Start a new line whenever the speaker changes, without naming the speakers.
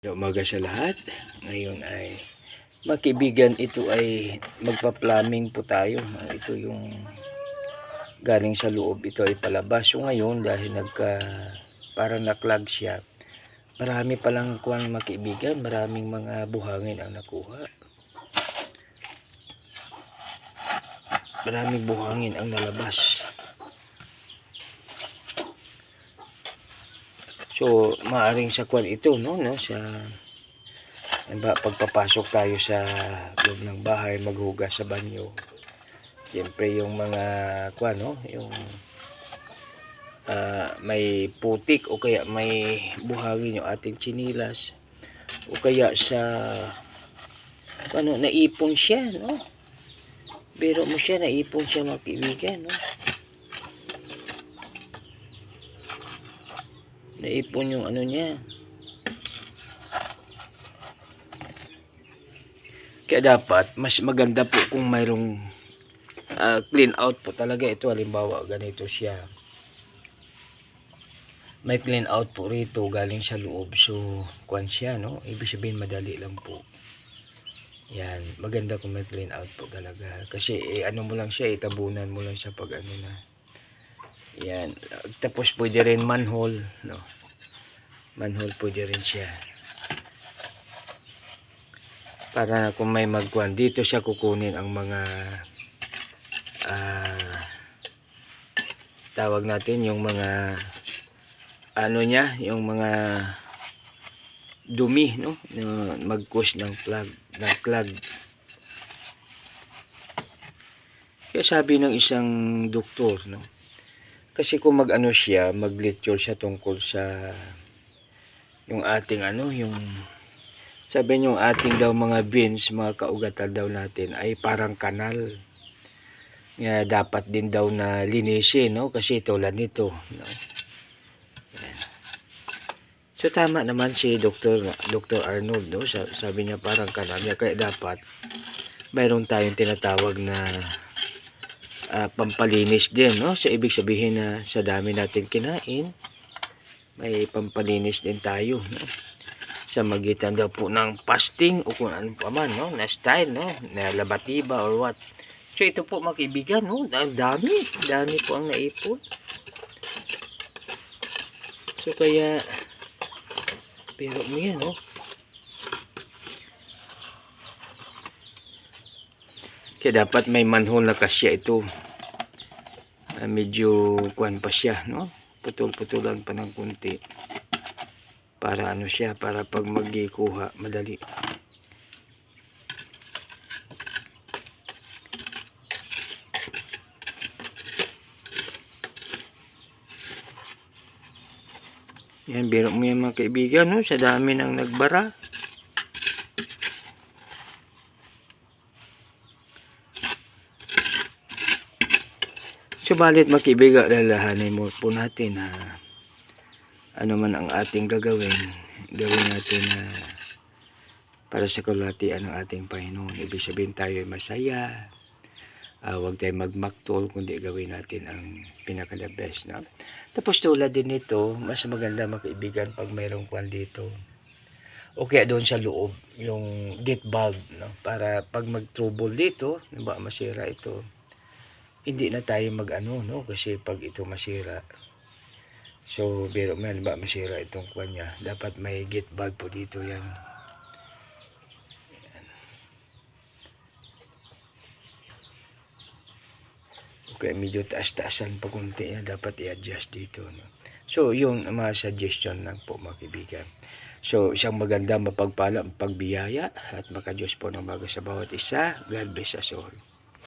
Umaga sa lahat. Ngayon ay mga kaibigan, ito ay magpa-plumbing po tayo. Ito yung galing sa loob, ito ay palabas. So ngayon dahil parang naklag siya, marami palang kuwan mga kaibigan, maraming mga buhangin ang nakuha. Maraming buhangin ang nalabas. So maaring sa kuwan ito, no, sa pagpapasok tayo sa loob ng bahay, maghugas sa banyo. Siyempre yung mga kuwan, no, yung may putik o kaya may buhangin yung ating tsinilas o kaya sa ano, naipon siya, no. Pero mo siya, naipon siya mga kaibigan, no. Naipon yung ano niya. Kaya dapat mas maganda po kung mayroong clean out po talaga ito. Halimbawa ganito siya, may clean out po rito galing sa loob. So kuwan siya, no, ibig sabihin madali lang po yan. Maganda kung may clean out po talaga, kasi ano mo lang siya, itabunan mo lang siya pag ano na yan. Tapos pwede rin manhole, no, manhole pwede rin siya, para kung may magkuhan dito siya kukunin ang mga tawag natin yung mga ano niya, yung mga dumi, no, mag-cause ng clog. Kaya sabi ng isang doktor, no, kasi kung mag-ano siya, mag-lecture siya tungkol sa yung ating ano, yung sabi niyo ating daw mga veins, mga kaugatan daw natin ay parang kanal. Kaya dapat din daw na linisin, no, kasi tulad nito, no. So tama naman si Dr. Arnold, no, sabi niya parang kanal niya, kaya dapat mayroon tayong tinatawag na pampalinis din, no. So ibig sabihin na sa dami natin kinain, may pampalinis din tayo, no, sa magitan daw po ng fasting o kung ano pa man, no, na style, no, na labatiba or what. So ito po mga kaibigan, no, ang dami po ang naipon. So kaya pero mo yan, no, kaya dapat may manhole na kasya ito. Medyo kuwan pa siya, no, putol-putulan pa ng kunti para ano siya, para pag magikuha madali. Yan, biro mo yan mga kaibigan, no, sa dami ng nagbara. Subalit mga kaibigan, lalahanin mo po natin na ano man ang ating gawin natin para sa kalahatian ng ating Panginoon. Ibig sabihin tayo ay masaya. Huwag tayo magmaktol, kundi gawin natin ang pinaka-the best, no? Tapos tulad din nito, mas maganda mga kaibigan pag mayroong kwan dito o kaya doon sa loob yung gate valve, no, para pag mag-trouble dito, ba masira ito, hindi na tayo mag-ano, no, kasi pag ito masira, so biro man ba masira itong kwan niya, dapat may gate valve po dito yan. Okay, medyo taas-taasan pa kunti yan, dapat i-adjust dito, no? So yung mga suggestion lang po mga kaibigan. So isang maganda mapagpalang pagbiyaya at makadiyos po ng bago sa bawat isa. God bless us all.